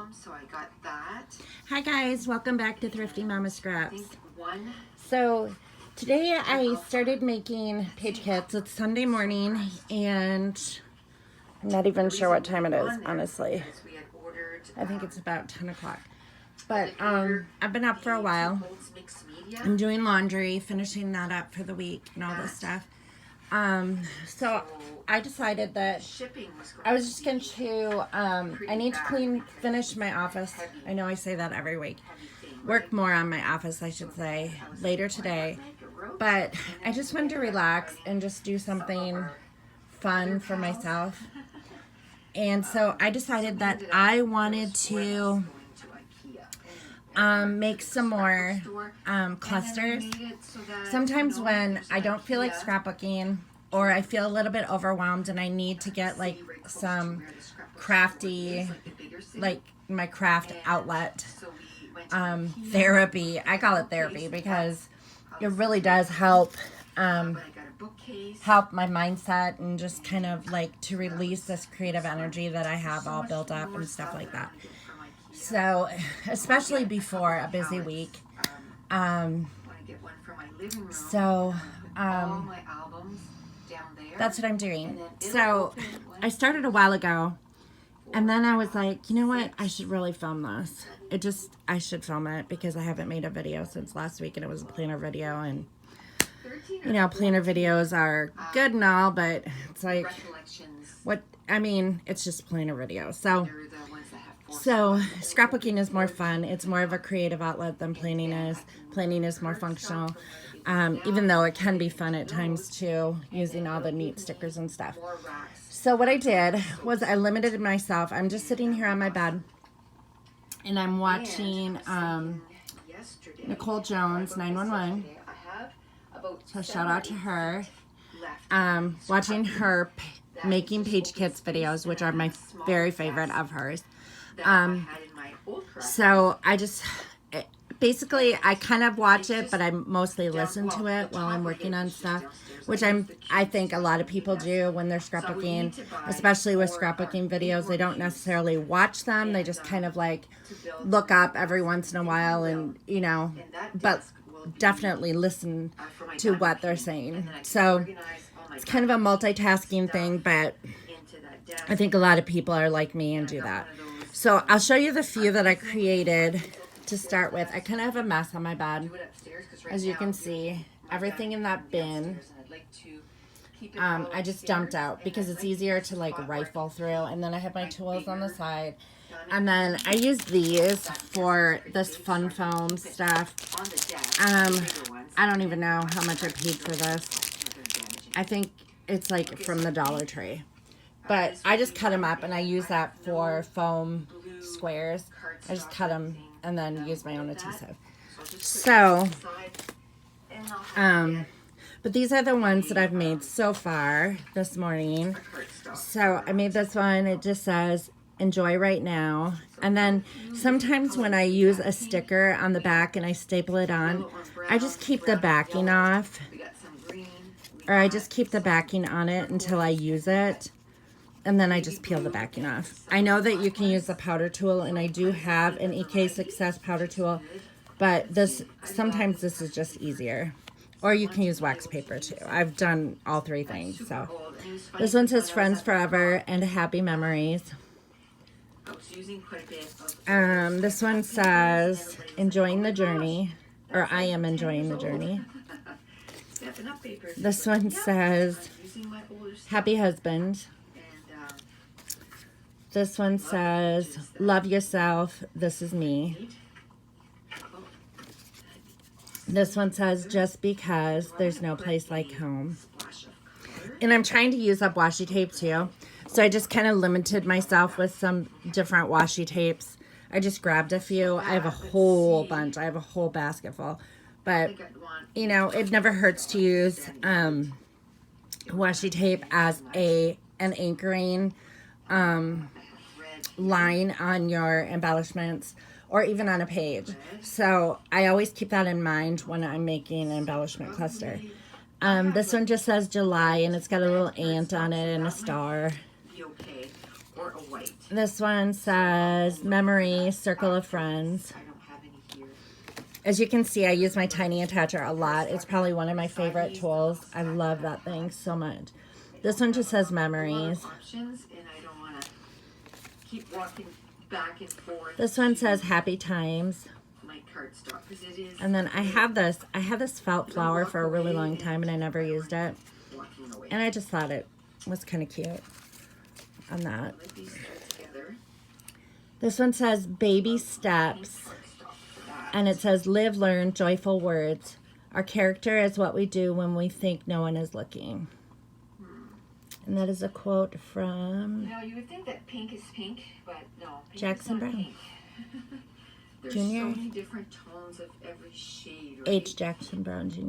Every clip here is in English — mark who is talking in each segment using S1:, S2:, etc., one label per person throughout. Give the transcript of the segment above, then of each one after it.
S1: album, so I got that.
S2: Hi guys, welcome back to Thrifty Mama
S1: I
S2: Scraps.
S1: think one.
S2: So today I started making page kits. It's Sunday morning and I'm not even sure what time it is, honestly.
S1: We had ordered,
S2: I think it's about 10 o'clock. But I've been up for a while. I'm doing laundry, finishing that up for the week and all this stuff. So I decided that I was just going to, I need to finish my office. I know I say that every week. Work more on my office, I should say, later today. But I just wanted to relax and just do something fun for myself. And so I decided that I wanted to make some more clusters. Sometimes when I don't feel like scrapbooking or I feel a little bit overwhelmed and I need to get like some crafty, like my craft outlet therapy. I call it therapy because it really does help help my mindset and just kind of like to release this creative energy that I have all built up and stuff like that. So, especially before a busy week. That's what I'm doing. So, I started a while ago, and then I was like, you know what? I should really film this. I should film it because I haven't made a video since last week, and it was a planner video, and you know, planner videos are good and all, but it's like, it's just planner video. So scrapbooking is more fun. It's more of a creative outlet than planning is. Planning is more functional, even though it can be fun at times too, using all the neat stickers and stuff. So what I did was I limited myself. I'm just sitting here on my bed, and I'm watching Nicole Jones, 911. So shout out to her. Watching her making page kits videos, which are my very favorite of hers. So I just basically I kind of watch it, but I mostly listen to it while I'm working on stuff, which I think a lot of people do when they're scrapbooking, especially with scrapbooking videos. They don't necessarily watch them. They just kind of like look up every once in a while and, you know, but definitely listen to what they're saying. So it's kind of a multitasking thing, but I think a lot of people are like me and do that. So I'll show you the few that I created to start with. I kind of have a mess on my bed. As you can see, everything in that bin, I just dumped out because it's easier to like rifle through. And then I have my tools on the side. And then I use these for this fun foam stuff. I don't even know how much I paid for this. I think it's like from the Dollar Tree. But I just cut them up and I use that for foam squares. I just cut them and then use my own adhesive. So, but these are the ones that I've made so far this morning. So I made this one. It just says, enjoy right now. And then sometimes when I use a sticker on the back and I staple it on, I just keep the backing off. Or I just keep the backing on it until I use it. And then I just peel the backing off. I know that you can use the powder tool, and I do have an EK Success powder tool, but sometimes this is just easier. Or you can use wax paper too. I've done all three things. So this one says friends forever and happy memories. This one says enjoying the journey, or I am enjoying the journey. This one says happy husband. This one says love yourself, this is me. This one says just because there's no place like home. And I'm trying to use up washi tape too. So I just kind of limited myself with some different washi tapes. I just grabbed a few. I have a whole bunch. I have a whole basket full. But, you know, it never hurts to use washi tape as an anchoring line on your embellishments or even on a page. So I always keep that in mind when I'm making an embellishment cluster. This one just says July, and it's got a little ant on it and a star.
S1: white.
S2: This one says memory, circle of friends.
S1: I don't have any here.
S2: As you can see, I use my tiny attacher a lot. It's probably one of my favorite tools. I love that thing so much. This one just says
S1: A lot
S2: memories.
S1: of options, and I don't want to keep walking back and forth.
S2: This one says happy times.
S1: My cardstock, because it is.
S2: And then I have this felt flower for a really long time and I never used it.
S1: Walking away.
S2: And I just thought it was kind of cute on that.
S1: Let these go together.
S2: This one says baby steps.
S1: Cardstock for that.
S2: And it says live, learn, joyful words. Our character is what we do when we think no one is looking. And that is a quote from
S1: You know, you would think that pink is pink, but no. Pink
S2: Jackson
S1: is not
S2: Brown.
S1: Pink. There's
S2: Jr.
S1: so many different tones of every shade, right?
S2: H. Jackson Brown Jr.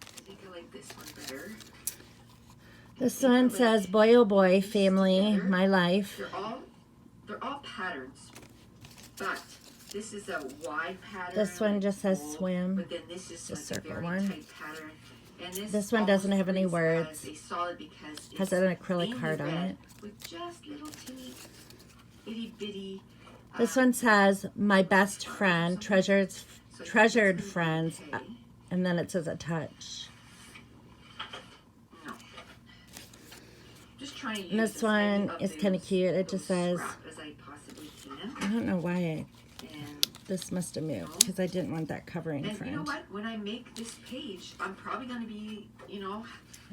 S1: I think I like this one better.
S2: This one says boy oh boy, family, my life.
S1: They're all patterns, but this is a wide pattern.
S2: This one
S1: like
S2: just says
S1: gold,
S2: swim.
S1: But then this is
S2: The
S1: like
S2: circle
S1: a very
S2: one.
S1: tight pattern. And
S2: This one doesn't have any
S1: almost
S2: words.
S1: has a solid because
S2: Has
S1: it's
S2: an acrylic
S1: mainly
S2: heart on
S1: red
S2: it.
S1: with just little teeny itty bitty.
S2: This one says my best friend, treasured friends, and then it says a touch.
S1: No. Just trying to use
S2: And this
S1: as many
S2: one
S1: of
S2: is kind of
S1: those-
S2: cute. It just
S1: those
S2: says,
S1: scrap as I possibly can.
S2: I don't know why
S1: And
S2: this must have moved because I didn't want that covering
S1: And you know
S2: front.
S1: what? When I make this page, I'm probably going to be,
S2: I don't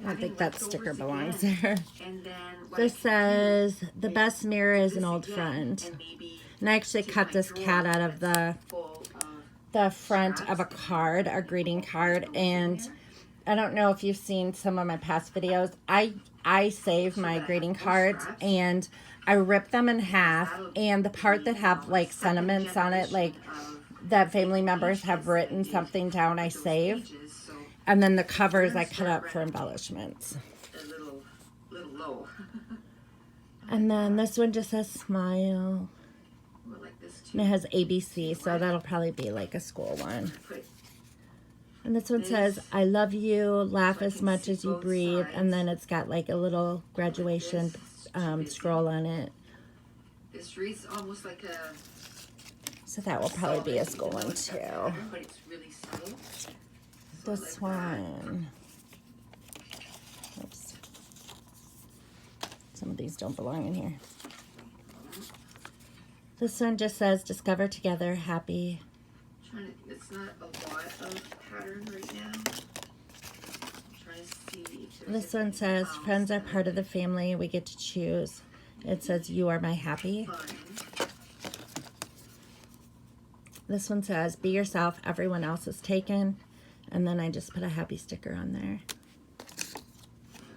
S1: having
S2: think that sticker
S1: leftovers
S2: belongs
S1: again.
S2: there.
S1: And then what I
S2: This
S1: could
S2: says
S1: do
S2: the
S1: is
S2: best mirror is an
S1: this
S2: old
S1: again
S2: friend.
S1: and maybe
S2: And I actually
S1: take
S2: cut
S1: my
S2: this
S1: drawer
S2: cat out of
S1: that's full of
S2: the front of a
S1: scraps.
S2: card, a greeting card,
S1: Those in
S2: and
S1: there.
S2: I don't know if you've seen some of my past videos. I save my greeting cards and I rip them in half, and the part that have like sentiments on it, like that family members have written something down, I save, and then the covers I cut up for embellishments.
S1: A little low.
S2: And then this one just says smile,
S1: We're like this
S2: and
S1: too.
S2: it has ABC, so that'll probably be like a school one.
S1: Put
S2: And this one says, I love you, laugh as much as you breathe. And then it's got like a little graduation scroll on it.
S1: this reads almost like a
S2: So that will probably be a school one too.
S1: but it's really subtle. So I
S2: This
S1: like that.
S2: one. Oops. Some of these don't belong in here. This one just says, discover together, happy.
S1: It's not a lot of pattern right now. I'm trying to see if there's
S2: This one
S1: anything
S2: says,
S1: else
S2: friends are
S1: that
S2: part of the family. We get to choose. It says, you are my happy.
S1: I find.
S2: This one says, be yourself, everyone else is taken. And then I just put a happy sticker on there.
S1: I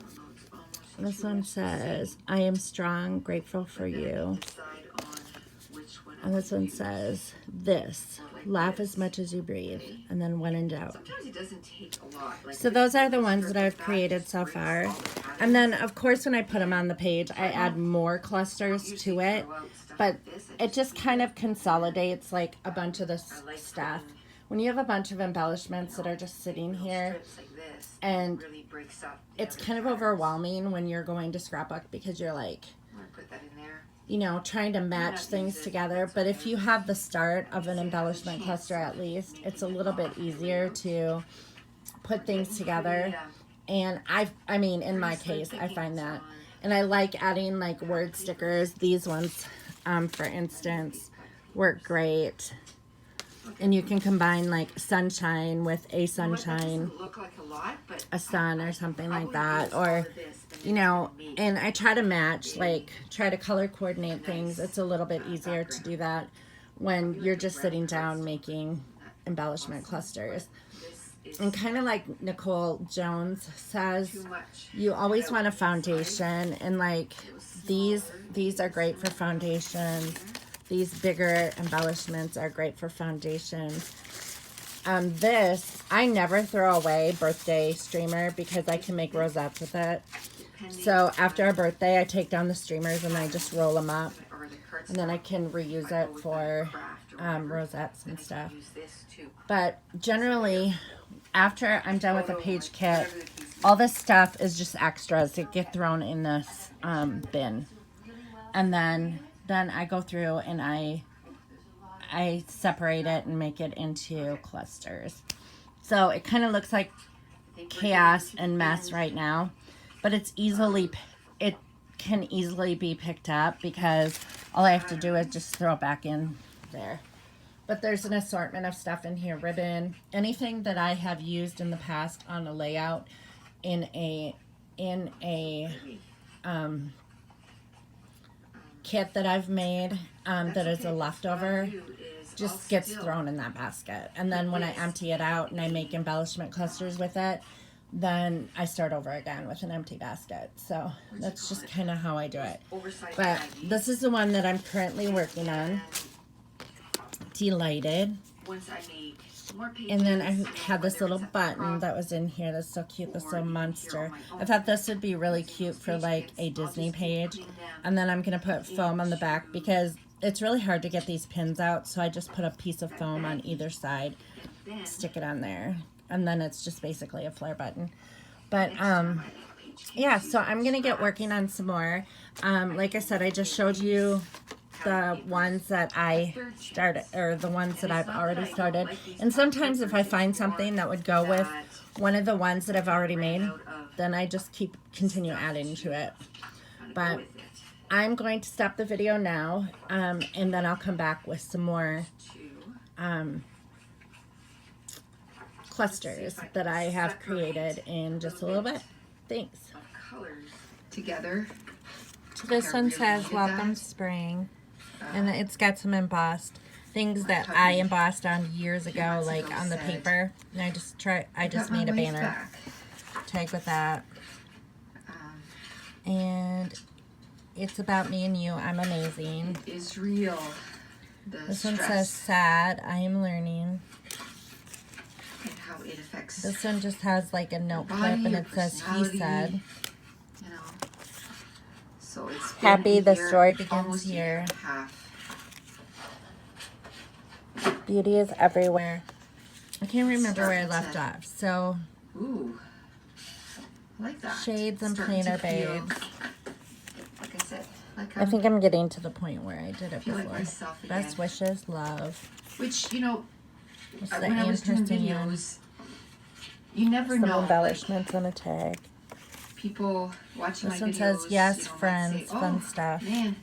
S1: don't know, it's almost
S2: This
S1: too
S2: one
S1: much to
S2: says,
S1: see.
S2: I am strong, grateful for
S1: Then I
S2: you.
S1: decide on which one I
S2: And this
S1: would
S2: one
S1: use.
S2: says, this, laugh as much as you breathe. And then when in doubt.
S1: Sometimes it doesn't take a lot. Like
S2: So
S1: this
S2: those are the
S1: little
S2: ones
S1: strip
S2: that I've
S1: of that
S2: created
S1: just
S2: so
S1: brings
S2: far.
S1: all the patterns.
S2: And then, of course, when I put them on the page, I add more clusters
S1: Usually
S2: to it.
S1: throw out stuff
S2: But
S1: like this. I
S2: it just
S1: leave
S2: kind of consolidates like a bunch of this
S1: I like
S2: stuff.
S1: putting,
S2: When you have a bunch of embellishments that are just sitting
S1: little
S2: here,
S1: strips like this,
S2: and
S1: it really breaks up the
S2: it's
S1: other
S2: kind of
S1: patterns.
S2: overwhelming when you're going to Scrapbook because you're like,
S1: I'm gonna put that in there.
S2: you know, trying to match things together. But if you have the start of an embellishment cluster at least, it's a little bit easier to put things together. And I mean, in my case, I find that. And I like adding like word stickers. These ones, for instance, work great. And you can combine like sunshine with a sunshine,
S1: Look like a lot, but
S2: a sun or something like
S1: probably
S2: that.
S1: use all
S2: Or,
S1: of this and
S2: you
S1: then
S2: know,
S1: make
S2: and I try to match, like try to color coordinate things. It's a little bit easier to do that when you're just sitting down making embellishment clusters.
S1: this is
S2: And kind of like Nicole Jones says,
S1: too much.
S2: you always want a foundation, and like these are great for foundations. These bigger embellishments are great for foundations. This, I never throw away birthday streamer because I can make rosettes with it. So after a birthday, I take down the streamers and I just roll them up. And then I can reuse it for rosettes and stuff. But generally, after I'm done with the page kit, all this stuff is just extras that get thrown in this bin. And then I go through and I separate it and make it into clusters. So it kind of looks like chaos and mess right now, but it can easily be picked up because all I have to do is just throw it back in there. But there's an assortment of stuff in here, ribbon, anything that I have used in the past on a layout in a kit that I've made that is a leftover just gets thrown in that basket. And then when I empty it out and I make embellishment clusters with it, then I start over again with an empty basket. So that's just kind of how I do it. But this is the one that I'm currently working on. Delighted. And then I had this little button that was in here that's so cute, this little monster. I thought this would be really cute for like a Disney page. And then I'm going to put foam on the back because it's really hard to get these pins out. So I just put a piece of foam on either side, stick it on there. And then it's just basically a flare button. But yeah, so I'm going to get working on some more. Like I said, I just showed you the ones that I started, or the ones that I've already started. And sometimes if I find something that would go with one of the ones that I've already made, then I just continue adding to it. But I'm going to stop the video now, and then I'll come back with some more clusters that I have created in just a little bit. Thanks.
S1: Together.
S2: So this one says Welcome Spring. And it's got some embossed things that I embossed on years ago, like on the paper. And I just made a banner tag with that. And it's about me and you. I'm amazing.
S1: It is real.
S2: This one says sad. I am learning.
S1: And how it affects.
S2: This one just has like a note clip and it says he said.
S1: You know. So it's
S2: happy the story begins here. Beauty is everywhere. I can't remember where I left off. So,
S1: ooh, I like that.
S2: Shades and Plainer Babes.
S1: Like I said,
S2: I think I'm getting to the point where I did it before.
S1: Like
S2: Best wishes, love.
S1: Which, you know,
S2: when I was doing
S1: videos, you never know.
S2: Some embellishments on a tag.
S1: People watching
S2: this
S1: my videos.
S2: This one says, yes,
S1: you know,
S2: friends,
S1: say,
S2: fun stuff.
S1: Man,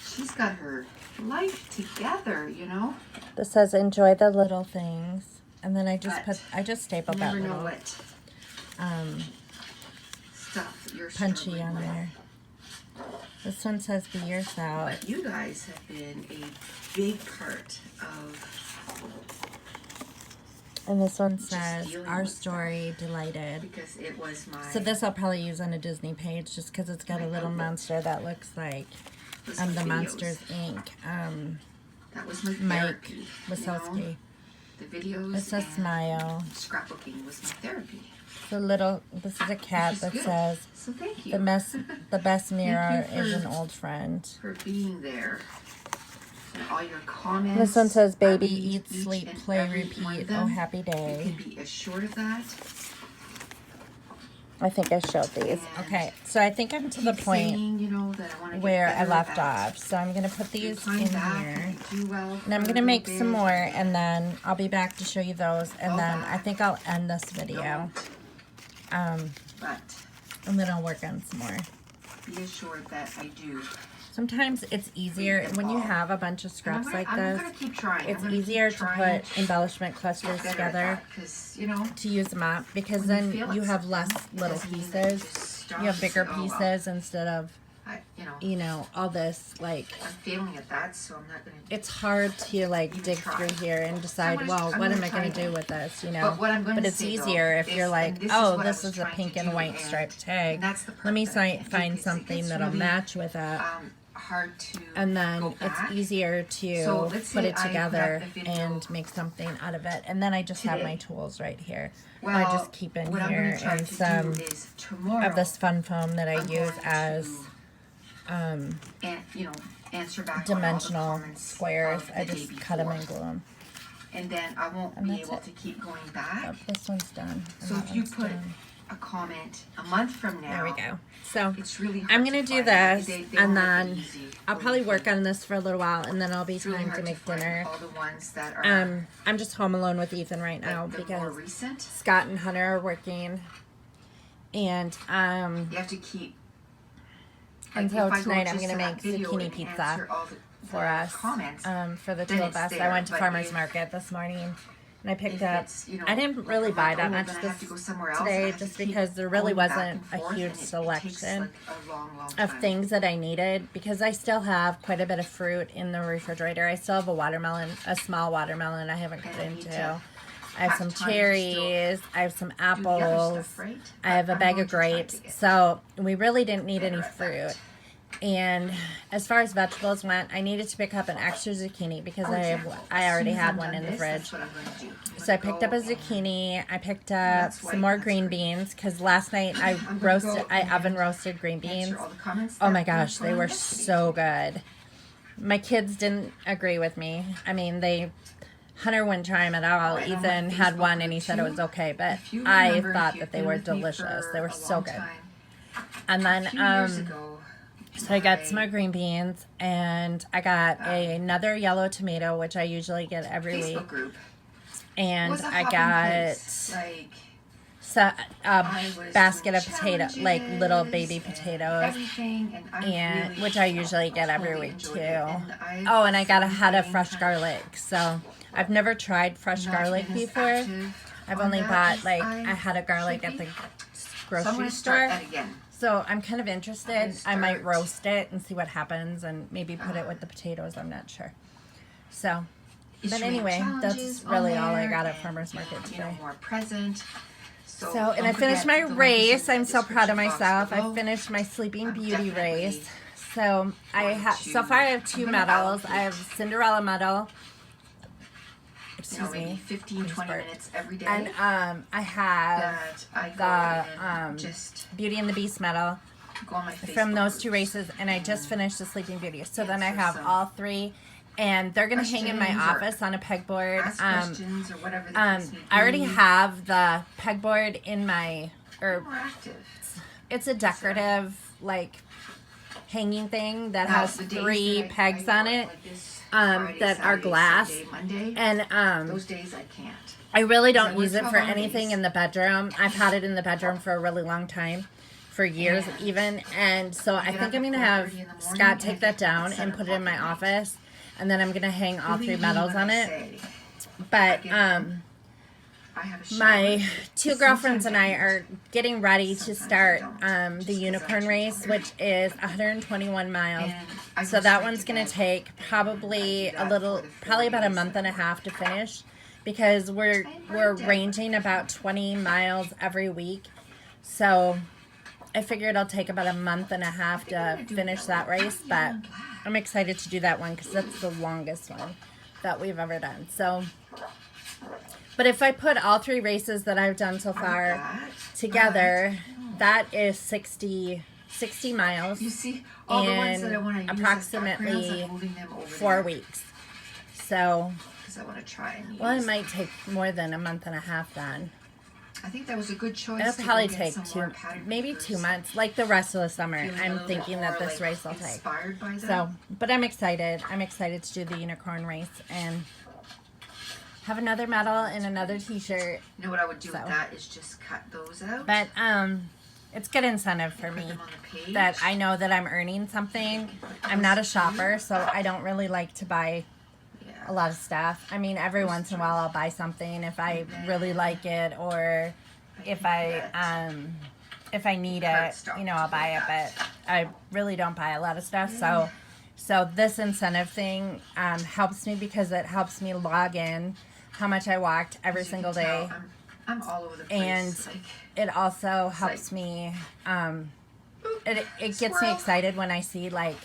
S1: she's got her life together, you know.
S2: This says, enjoy the little things. And then I just stapled that little
S1: what stuff you're
S2: punchy on there. This one says, be yourself.
S1: But you guys have been a big part of.
S2: And this one says, our story, delighted.
S1: Because it was my.
S2: So this I'll probably use on a Disney page just because it's got a little monster that looks like the Monsters Inc.
S1: That was my
S2: Mike
S1: therapy,
S2: Wazowski.
S1: You know? The videos.
S2: It says smile.
S1: Scrapbooking was my therapy.
S2: This is a cat that says,
S1: so thank you.
S2: The best mirror is an old friend.
S1: For being there. And all your comments.
S2: This one says, baby, eat, sleep, play, repeat. Oh, happy day.
S1: You can be assured of that.
S2: I think I showed these. Okay, so I think I'm to the point where I left off. So I'm going to put these in here. And I'm going to make some more, and then I'll be back to show you those. And then I think I'll end this video. And then I'll work on some more.
S1: Be assured that I do.
S2: Sometimes it's easier when you have a bunch of scraps like this. It's easier to put embellishment clusters together to use them up because then you have less little pieces. You have bigger pieces instead of you know all this like.
S1: I'm failing at that, so I'm not gonna.
S2: It's hard to like dig through here and decide, well, what am I going to do with this? You know, but it's easier if you're like, oh, this is a pink and white striped tag. Let me find something that'll match with it. And then it's easier to put it together and make something out of it. And then I just have my tools right here. I just keep in here and some of this fun foam that I use as dimensional squares. I just cut them and glue them.
S1: And then I won't be able to keep going back.
S2: Oh, this one's done.
S1: So if you put a comment a month from now.
S2: There we go. So
S1: It's really hard
S2: I'm gonna
S1: to
S2: do
S1: find.
S2: this,
S1: They
S2: and
S1: don't make it
S2: then
S1: easy
S2: I'll
S1: when
S2: probably
S1: you
S2: work
S1: can.
S2: on this for a little while, and then I'll be
S1: It's really
S2: time
S1: hard
S2: to make
S1: find
S2: dinner.
S1: all the ones that are
S2: I'm just home alone with Ethan right now
S1: like the more
S2: because
S1: recent.
S2: Scott and Hunter are working, and
S1: You have to keep.
S2: and
S1: Like,
S2: so
S1: if I go
S2: tonight I'm
S1: just
S2: gonna
S1: to that
S2: make
S1: video
S2: zucchini
S1: and
S2: pizza
S1: answer all
S2: for
S1: the
S2: us,
S1: comments,
S2: for the
S1: then
S2: two of
S1: it's
S2: us. I
S1: there,
S2: went to
S1: but
S2: farmer's
S1: if-
S2: market this morning, and I picked
S1: if
S2: up.
S1: it's, you know,
S2: I didn't
S1: like
S2: really
S1: I'm
S2: buy
S1: like,
S2: that
S1: oh,
S2: much
S1: then I
S2: this
S1: have to go somewhere else, and I
S2: today,
S1: have to
S2: just
S1: keep
S2: because there really
S1: going back
S2: wasn't
S1: and
S2: a
S1: forth,
S2: huge
S1: and it takes,
S2: selection
S1: like, a long
S2: of
S1: time.
S2: things that I needed, because I still have quite a bit of fruit in the refrigerator. I still have a watermelon, a small watermelon I haven't cut
S1: And I need
S2: into.
S1: to
S2: I have
S1: have
S2: some
S1: time to still
S2: cherries. I have some
S1: Do the other
S2: apples.
S1: stuff, right?
S2: I have a
S1: I'm
S2: bag
S1: going
S2: of
S1: to try to
S2: grapes.
S1: get
S2: So we really didn't need any
S1: better at
S2: fruit.
S1: that.
S2: And as far as vegetables went, I needed to pick up an extra zucchini because
S1: For example,
S2: I already
S1: as soon as
S2: had
S1: I'm
S2: one
S1: done
S2: in the
S1: this,
S2: fridge.
S1: that's what I'm going to do. I'm
S2: So I
S1: gonna
S2: picked up a
S1: go and-
S2: zucchini. I picked up
S1: that's
S2: some
S1: white,
S2: more
S1: that's
S2: green
S1: green.
S2: beans because last night I
S1: I'm gonna
S2: roasted,
S1: go
S2: I
S1: and
S2: oven roasted green beans.
S1: answer all the comments
S2: Oh
S1: that
S2: my
S1: were
S2: gosh,
S1: put
S2: they
S1: on
S2: were
S1: yesterday's
S2: so
S1: video.
S2: good. My kids didn't agree with me. I mean, Hunter wouldn't try them at all.
S1: And on my
S2: Ethan had
S1: Facebook
S2: one
S1: group
S2: and he said it
S1: too,
S2: was okay, but
S1: if you
S2: I
S1: remember,
S2: thought
S1: if
S2: that
S1: you've
S2: they
S1: been
S2: were
S1: with me
S2: delicious.
S1: for
S2: They were
S1: a
S2: so
S1: long
S2: good.
S1: time,
S2: And
S1: a
S2: then,
S1: few years ago,
S2: so I got some
S1: my
S2: more green beans, and I got another yellow tomato, which I usually get every
S1: Facebook
S2: week.
S1: group
S2: And
S1: was a
S2: I
S1: hopping
S2: got
S1: place. Like,
S2: a
S1: I was
S2: basket
S1: doing
S2: of potato, like little
S1: challenges
S2: baby
S1: and
S2: potatoes,
S1: everything, and I
S2: and
S1: really
S2: which I usually get every
S1: totally
S2: week
S1: enjoyed
S2: too.
S1: it. And
S2: Oh, and I got a head of
S1: been
S2: fresh
S1: kind
S2: garlic. So I've never tried fresh
S1: not
S2: garlic
S1: been as
S2: before.
S1: active
S2: I've
S1: on
S2: only
S1: that
S2: bought
S1: as
S2: like
S1: I
S2: a head of garlic
S1: should
S2: at
S1: be.
S2: the
S1: So I'm
S2: grocery
S1: gonna
S2: store.
S1: start that again.
S2: So I'm kind of interested. I might
S1: start-
S2: roast it and see what happens, and maybe put it with the potatoes. I'm not sure. So, but
S1: Issuing
S2: anyway, that's
S1: challenges
S2: really
S1: on
S2: all I
S1: there
S2: got at
S1: and,
S2: farmer's market
S1: you know,
S2: today.
S1: more present. So,
S2: And I
S1: don't
S2: finished my
S1: forget, the link is
S2: race.
S1: in the
S2: I'm so proud of
S1: description box
S2: myself. I
S1: below.
S2: finished my Sleeping
S1: I'm
S2: Beauty
S1: definitely
S2: race. So so far I have two
S1: I'm gonna
S2: medals. I
S1: allocate,
S2: have Cinderella medal.
S1: you
S2: Excuse
S1: know, maybe
S2: me.
S1: 15, 20
S2: burp.
S1: minutes every day.
S2: And I have
S1: that I go
S2: the
S1: and just
S2: Beauty and the Beast medal
S1: go on my Facebook
S2: from those two
S1: groups
S2: races, and I just finished the Sleeping Beauty. So then I
S1: answer
S2: have
S1: some
S2: all three, and they're gonna hang in my
S1: questions or
S2: office on a pegboard.
S1: ask questions or whatever the case may be.
S2: I already have the pegboard in my, or
S1: More active.
S2: it's a decorative like hanging thing that
S1: Now,
S2: has
S1: the days
S2: three
S1: that I
S2: pegs on
S1: work
S2: it,
S1: like this,
S2: that
S1: Friday,
S2: are
S1: Saturday,
S2: glass,
S1: Sunday, Monday,
S2: and
S1: those days I can't.
S2: I really
S1: I
S2: don't
S1: work
S2: use it
S1: 12
S2: for
S1: hour
S2: anything
S1: days.
S2: in the bedroom. I've had it in the bedroom for a really long time, for years
S1: And
S2: even, and so I
S1: get
S2: think
S1: up
S2: I'm
S1: at
S2: gonna have
S1: 4:30 in the morning
S2: Scott
S1: and
S2: take
S1: I
S2: that
S1: get
S2: down
S1: up
S2: and
S1: at
S2: put it in my
S1: 7 o'clock at night.
S2: office, and then I'm gonna hang all three
S1: Believe me
S2: medals
S1: when
S2: on
S1: I
S2: it.
S1: say
S2: But
S1: get home, I have a shower.
S2: my two
S1: Sometimes
S2: girlfriends and I
S1: don't.
S2: are getting ready to
S1: Sometimes I
S2: start
S1: don't,
S2: the
S1: just 'cause
S2: unicorn
S1: I'm
S2: race,
S1: tired.
S2: which is 121 miles.
S1: And I
S2: So
S1: go
S2: that
S1: straight
S2: one's
S1: to
S2: gonna
S1: bed,
S2: take
S1: and
S2: probably
S1: I do
S2: a
S1: that
S2: little,
S1: for the 4
S2: probably about a
S1: days
S2: month
S1: that
S2: and a
S1: I
S2: half to
S1: work.
S2: finish, because we're
S1: burned it.
S2: ranging about 20 miles every week. So I figured it'll take about a month and a half
S1: I'm
S2: to
S1: gonna do
S2: finish
S1: yellow.
S2: that race,
S1: Yellow
S2: but
S1: and black.
S2: I'm excited to do that one because that's the longest one that we've ever done. So, but if I put all three races that I've done so
S1: I like
S2: far
S1: that,
S2: together,
S1: but-
S2: that is 60 miles
S1: You see, all the ones that I
S2: in
S1: want to use
S2: approximately
S1: I'm moving them over
S2: 4 weeks. So,
S1: because I want to try and use.
S2: well, it might take more than a month and a half then.
S1: I think that was a good choice.
S2: It'll
S1: to
S2: probably
S1: go get
S2: take
S1: some more pattern
S2: maybe
S1: papers.
S2: 2 months, like the rest of the summer.
S1: Feeling a
S2: I'm
S1: little bit
S2: thinking that
S1: more,
S2: this
S1: like,
S2: race will take.
S1: inspired by that.
S2: So, but I'm excited. I'm excited to do the unicorn race and have another medal and another T-shirt.
S1: You know what I would do
S2: So.
S1: with that is just cut those out.
S2: But it's good incentive for
S1: put
S2: me
S1: them on the page.
S2: that I know that I'm earning something. I'm not a shopper, so I don't really like to buy
S1: Yeah.
S2: a lot of stuff. I mean, every once in a while I'll buy something if I really like it, or if I need it, you know, I'll buy it. But I really don't buy a lot of stuff. So this incentive thing helps me because it helps me log in how much I walked every
S1: As you
S2: single
S1: can tell,
S2: day.
S1: I'm all over the place.
S2: And
S1: like,
S2: it also helps
S1: like-
S2: me it gets me
S1: Squirrel.
S2: excited when I see like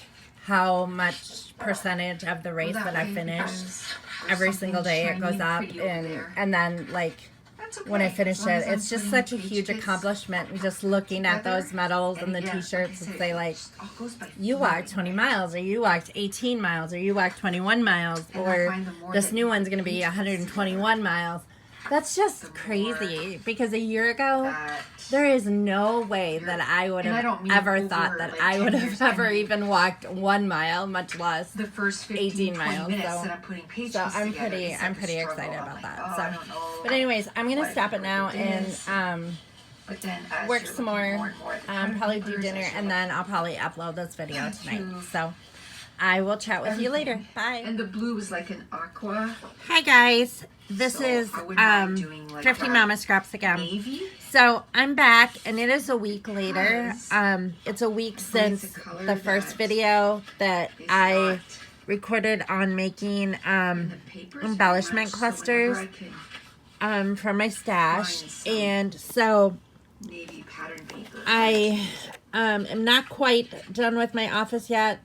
S2: how much percentage of the race
S1: well,
S2: that
S1: that
S2: I
S1: way
S2: finished
S1: there's
S2: every
S1: something
S2: single day. It
S1: shiny
S2: goes
S1: and
S2: up,
S1: pretty over there.
S2: and then like
S1: That's okay.
S2: when I
S1: as
S2: finish
S1: long
S2: it,
S1: as I'm
S2: it's just
S1: putting
S2: such a
S1: page
S2: huge
S1: kits
S2: accomplishment. And just looking at
S1: together,
S2: those medals and the
S1: yeah,
S2: T-shirts
S1: like I
S2: and
S1: say,
S2: say like,
S1: it just all goes by
S2: you
S1: feeling.
S2: walked 20 miles, or you walked 18 miles, or you walked 21 miles,
S1: And I
S2: or
S1: find the more
S2: this
S1: that
S2: new
S1: you
S2: one's going to be
S1: page kits
S2: 121 miles. That's just
S1: the more
S2: crazy because a year ago,
S1: that
S2: there is no way that I would
S1: and I
S2: have
S1: don't mean
S2: ever
S1: over,
S2: thought that
S1: like,
S2: I
S1: 10
S2: would
S1: years,
S2: have ever
S1: I mean
S2: even walked 1 mile, much less
S1: the first 15,
S2: 18
S1: 20
S2: miles.
S1: minutes
S2: So,
S1: that I'm putting pages
S2: so I'm
S1: together,
S2: pretty,
S1: it's like
S2: I'm
S1: a
S2: pretty
S1: struggle.
S2: excited
S1: I'm
S2: about
S1: like,
S2: that.
S1: oh,
S2: So,
S1: I don't know.
S2: but anyways, I'm gonna
S1: what
S2: stop it
S1: to
S2: now
S1: do with
S2: and
S1: this. But then as
S2: work
S1: you're
S2: some
S1: looking
S2: more.
S1: and more at the pattern
S2: Probably do
S1: papers,
S2: dinner,
S1: as you're
S2: and then I'll probably upload this video
S1: Thank
S2: tonight.
S1: you.
S2: So, I will chat with you later.
S1: everything.
S2: Bye.
S1: And the blue is like an aqua
S2: Hi guys, this
S1: So,
S2: is
S1: I wouldn't mind doing, like,
S2: Thrifty
S1: that
S2: Mama Scraps again.
S1: navy.
S2: So I'm back, and it is a week later. It's a week
S1: But it's
S2: since
S1: a color
S2: the first
S1: that
S2: video that
S1: is
S2: I
S1: not
S2: recorded on making
S1: in the papers very
S2: embellishment
S1: much,
S2: clusters
S1: so whenever I can
S2: from my stash.
S1: Find some
S2: And so
S1: navy pattern paper.
S2: I am not quite done with my office yet.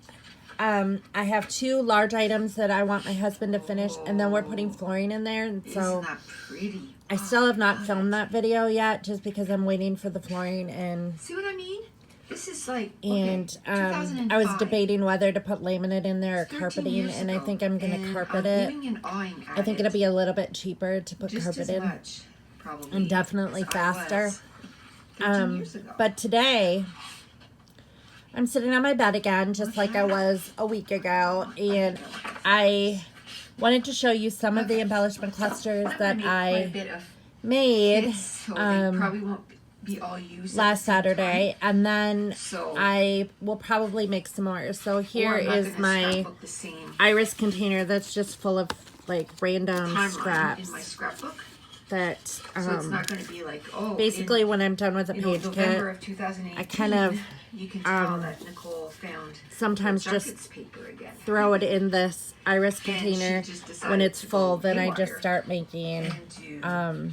S2: I have 2 large items that I want my husband to finish, and then we're putting flooring in there. And so
S1: Isn't that pretty?
S2: I still have not filmed that video yet, just because I'm waiting for the flooring and.
S1: See what I mean? This is like
S2: And
S1: okay,
S2: I was
S1: 2005.
S2: debating whether to put laminate in there or
S1: 13
S2: carpeting,
S1: years
S2: and I
S1: ago,
S2: think I'm gonna
S1: and
S2: carpet
S1: I'm
S2: it.
S1: oohing and awing at
S2: I think
S1: it
S2: it'll be a little bit cheaper to put
S1: just
S2: carpet
S1: as
S2: in,
S1: much, probably,
S2: and definitely
S1: as I
S2: faster.
S1: was 13 years ago.
S2: But today, I'm sitting on my bed again, just like I was a week ago, and I wanted to show you some of the embellishment clusters that I made
S1: so they probably won't be all used
S2: last
S1: at the same
S2: Saturday,
S1: time.
S2: and then
S1: So
S2: I will probably make some more. So here
S1: or I'm not
S2: is
S1: gonna
S2: my
S1: scrapbook the same
S2: iris container that's just full of like random
S1: timeline
S2: scraps
S1: in my scrapbook.
S2: that
S1: So it's not going to be like, oh,
S2: basically when I'm done with a
S1: in, you know,
S2: page
S1: November
S2: kit,
S1: of 2018,
S2: I kind of
S1: you can tell that Nicole found
S2: sometimes
S1: the
S2: just
S1: junkets paper again.
S2: throw it in this iris
S1: And she
S2: container.
S1: just decided
S2: When it's
S1: to
S2: full,
S1: go
S2: then I just
S1: haywire
S2: start making
S1: and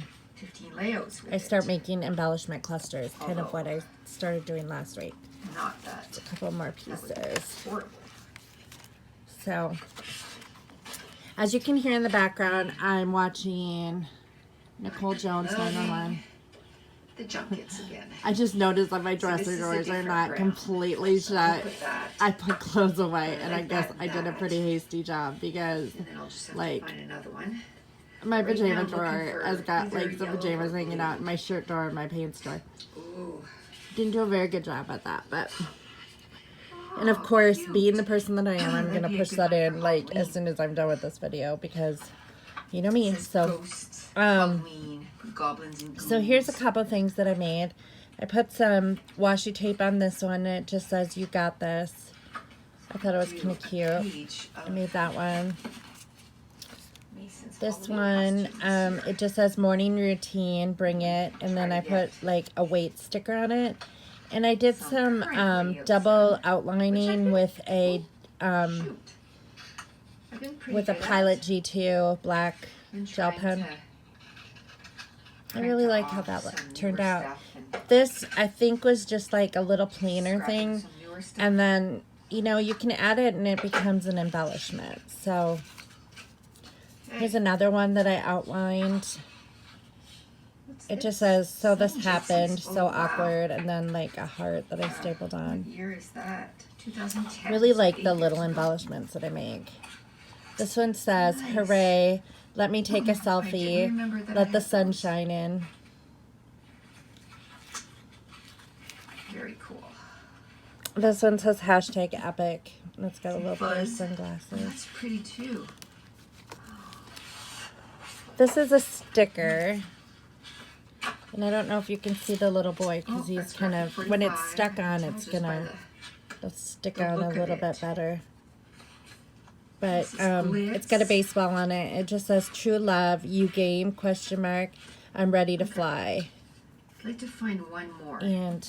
S1: do 15 layouts with
S2: I start
S1: it.
S2: making embellishment clusters, kind of
S1: Although-
S2: what I started doing last week.
S1: Not that.
S2: A couple more
S1: That would be
S2: pieces.
S1: horrible.
S2: So, as you can hear in the background, I'm watching Nicole Jones 911.
S1: The junkets again.
S2: I just noticed that my
S1: So
S2: dresser
S1: this is a
S2: doors are
S1: different
S2: not
S1: brand.
S2: completely
S1: So
S2: shut.
S1: put that,
S2: I put clothes away, and I
S1: like
S2: guess
S1: that,
S2: I did a
S1: that.
S2: pretty hasty job because
S1: and then I'll just have
S2: like,
S1: to find another one.
S2: my
S1: Right now
S2: pajama
S1: I'm looking
S2: drawer
S1: for
S2: has got
S1: either
S2: like the
S1: yellow
S2: pajamas
S1: or
S2: hanging
S1: blue.
S2: out, and my shirt drawer and my pants drawer.
S1: Ooh.
S2: Didn't do a very good job at that, but. And of course,
S1: cute.
S2: being the person that I am, I'm
S1: That'd
S2: gonna
S1: be a
S2: push
S1: good
S2: that
S1: one
S2: in
S1: for
S2: like as
S1: Halloween.
S2: soon as I'm done with this video because you know me.
S1: It says
S2: So,
S1: ghosts, Halloween, goblins and
S2: so here's a
S1: ghouls.
S2: couple things that I made. I put some washi tape on this one. And it just says "You got this." I thought it was
S1: Do
S2: kind of
S1: a
S2: cute.
S1: page
S2: I
S1: of
S2: made that one.
S1: Mason's
S2: This
S1: Halloween
S2: one,
S1: costumes here.
S2: it just says morning routine, bring it, and then I put like a weight sticker on it. And I did some double outlining with a
S1: Shoot. I've been pretty
S2: with a
S1: good at
S2: Pilot
S1: it.
S2: G2 black
S1: Been
S2: gel
S1: trying
S2: pen.
S1: to
S2: I really
S1: print
S2: like how
S1: off
S2: that
S1: some
S2: turned
S1: newer
S2: out.
S1: stuff and
S2: This, I think, was just like a little planer
S1: scrapping
S2: thing.
S1: some newer stuff.
S2: And then, you know, you can add it and it becomes an embellishment. So, here's another one that I outlined.
S1: What's
S2: It
S1: this?
S2: just says, so this
S1: Some
S2: happened,
S1: Jason's-
S2: so
S1: oh, wow.
S2: awkward, and then like a heart that I stapled
S1: What
S2: on.
S1: year is that? 2010.
S2: Really like
S1: so
S2: the
S1: 8
S2: little
S1: years ago.
S2: embellishments that I make. This one says,
S1: Nice.
S2: hooray, let me take a
S1: I didn't
S2: selfie,
S1: remember that I
S2: let the
S1: had
S2: sun
S1: those.
S2: shine in.
S1: Very cool.
S2: This one says hashtag epic. And it's got a little pair of
S1: Buzz. Oh,
S2: sunglasses.
S1: that's pretty too.
S2: This is a sticker. And I don't know if you can see the little boy because
S1: Oh,
S2: he's
S1: that's
S2: kind of,
S1: perfect.
S2: when it's
S1: 45.
S2: stuck on,
S1: Tell
S2: it's
S1: just by
S2: gonna it'll stick
S1: the
S2: on a
S1: look of
S2: little
S1: it.
S2: bit better. But
S1: This is
S2: it's got a
S1: glitz.
S2: baseball on it. It just says true love, you game, question mark, I'm ready to fly.
S1: I'd like to find one more.
S2: And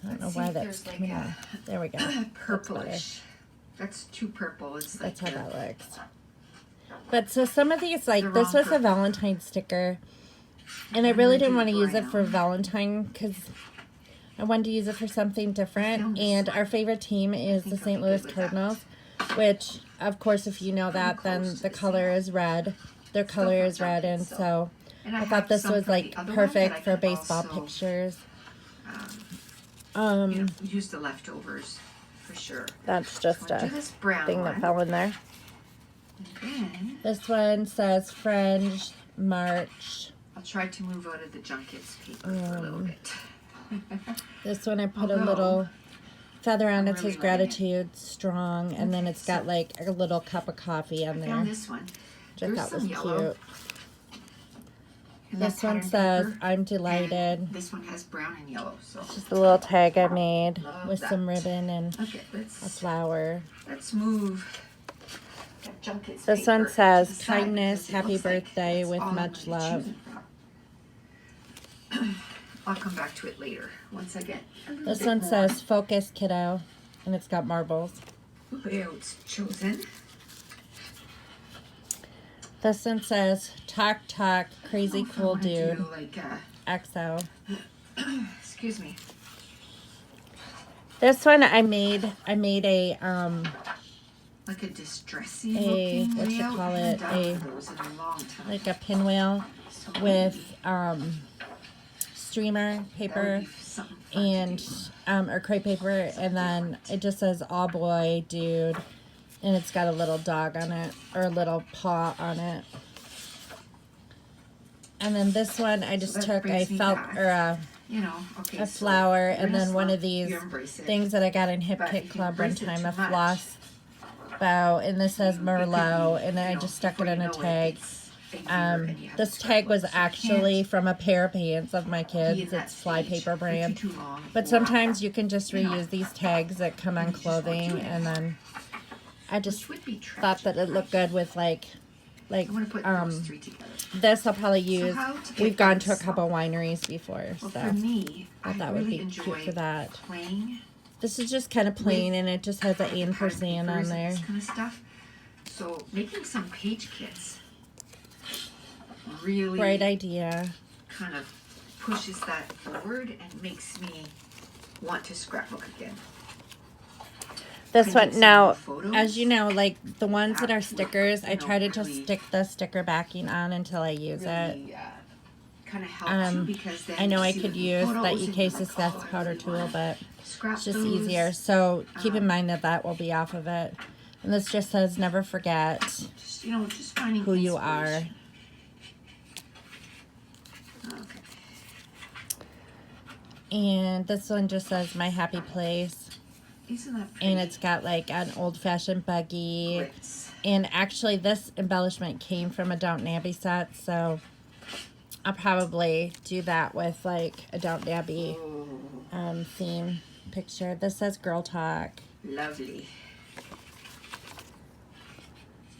S2: I don't know
S1: Let's see
S2: why
S1: if
S2: that's
S1: there's like
S2: coming
S1: a
S2: out. There we go. That's better.
S1: purplish. That's too purple. It's like
S2: That's how
S1: the-
S2: that looks. But so some of these, like,
S1: The
S2: this
S1: wrong
S2: was a
S1: purple.
S2: Valentine sticker. And I
S1: I'm
S2: really
S1: gonna
S2: didn't
S1: do
S2: want to use it for
S1: brown.
S2: Valentine because I wanted to use it for something different.
S1: found this
S2: And
S1: one.
S2: our favorite team is the
S1: think I'll
S2: St.
S1: be
S2: Louis
S1: good with
S2: Cardinals, which, of course, if you know that,
S1: Pretty
S2: then
S1: close to
S2: the
S1: the
S2: color
S1: same.
S2: is red. Their
S1: Still
S2: color
S1: from
S2: is red,
S1: Dunkin',
S2: and
S1: so-
S2: so
S1: And
S2: I
S1: have
S2: thought this
S1: some
S2: was
S1: from
S2: like
S1: the other one that I
S2: perfect for
S1: can
S2: baseball
S1: also,
S2: pictures.
S1: you know, use the leftovers for sure.
S2: That's just
S1: So I'll do
S2: a
S1: this brown
S2: thing
S1: one.
S2: that fell in there.
S1: And then
S2: This one says March.
S1: I'll try to move out of the junkets paper for a little bit.
S2: This one I put a
S1: Although,
S2: little feather on.
S1: I'm
S2: It says
S1: really liking
S2: gratitude, strong, and then it's got like a little cup of coffee on
S1: I
S2: there,
S1: found this one.
S2: which I
S1: There's
S2: thought was
S1: some yellow.
S2: cute.
S1: And that
S2: This one
S1: pattern
S2: says,
S1: paper,
S2: I'm delighted.
S1: and this one has brown and yellow. So
S2: Just a little tag I made
S1: Love
S2: with some
S1: that.
S2: ribbon and
S1: okay,
S2: a
S1: let's
S2: flower.
S1: move that junkets
S2: This
S1: paper
S2: one
S1: to
S2: says,
S1: the side
S2: kindness,
S1: because it
S2: happy
S1: looks like
S2: birthday
S1: that's
S2: with
S1: all I'm
S2: much
S1: gonna be
S2: love.
S1: choosing from. I'll come back to it later once I get a little
S2: This
S1: bit
S2: one
S1: more
S2: says, focus, kiddo, and it's got marbles.
S1: layouts chosen.
S2: This one says, talk, crazy
S1: I
S2: cool
S1: wanna
S2: dude,
S1: do like,
S2: XO.
S1: excuse me.
S2: This one I made a
S1: Like a distressy
S2: A-
S1: looking
S2: what you
S1: layout.
S2: call
S1: I
S2: it,
S1: haven't done one of those in a long time.
S2: like a pinwheel
S1: So
S2: with
S1: maybe
S2: streamer
S1: that would
S2: paper
S1: be something fun
S2: and
S1: to do.
S2: or crepe paper, and then it just says all boy dude, and it's got a little dog on it, or a little paw on it. And then this one I just
S1: that
S2: took a
S1: brings me
S2: felt
S1: back.
S2: or
S1: You know, okay,
S2: a
S1: so
S2: flower,
S1: you're
S2: and
S1: gonna
S2: then one
S1: slump,
S2: of these
S1: you embrace it.
S2: things that I got in Hip
S1: But
S2: Kit
S1: if you
S2: Club one
S1: embrace it
S2: time,
S1: too
S2: a
S1: much,
S2: floss bow, and this says
S1: it could be,
S2: Merlot, and then I
S1: you know,
S2: just stuck it
S1: before
S2: in
S1: you
S2: a
S1: know it,
S2: tag.
S1: it's a year and you have
S2: This
S1: a
S2: tag was
S1: scrapbook, so you
S2: actually
S1: can't
S2: from a pair of pants of my
S1: be in
S2: kids.
S1: that
S2: It's Fly
S1: stage
S2: Paper
S1: for
S2: brand.
S1: too long
S2: But
S1: for,
S2: sometimes you can just
S1: you know,
S2: reuse these tags that come on
S1: you just won't do
S2: clothing,
S1: it
S2: and then I just
S1: which would be
S2: thought that it looked good with like
S1: I want to put those three together.
S2: this I'll probably use.
S1: how to get
S2: We've gone to a
S1: this?
S2: couple wineries before,
S1: Well,
S2: so
S1: for me,
S2: I thought that
S1: really
S2: would be
S1: enjoy
S2: cute for that.
S1: playing
S2: This is just kind of plain, and it just has an
S1: the
S2: and
S1: pattern
S2: percent on
S1: papers and
S2: there.
S1: this kind of stuff. So making some page kits really
S2: Bright idea.
S1: kind of pushes that forward and makes me want to scrapbook again.
S2: This
S1: Printing
S2: one,
S1: some
S2: now,
S1: more photos,
S2: as you know, like the ones that are
S1: would,
S2: stickers, I
S1: you know,
S2: try to just
S1: really-
S2: stick the sticker backing on until I use it.
S1: really kind of help too, because then
S2: I know
S1: you
S2: I
S1: see
S2: could
S1: the
S2: use
S1: photos
S2: that
S1: and you're
S2: Ecasis
S1: like,
S2: That's
S1: oh, I
S2: powder
S1: really
S2: tool,
S1: wanna
S2: but
S1: scrap
S2: it's just
S1: those.
S2: easier. So keep in mind that that will be off of it. And this just says, never forget
S1: Just, you know, just finding
S2: who you are.
S1: inspiration. Okay.
S2: And this one just says, my happy place.
S1: Isn't that pretty?
S2: And it's got like an old-fashioned buggy.
S1: Grits.
S2: And actually this embellishment came from a Downton Abbey set, so I'll probably do that with like a Downton Abbey
S1: Oh,
S2: theme picture. This says girl talk.
S1: lovely.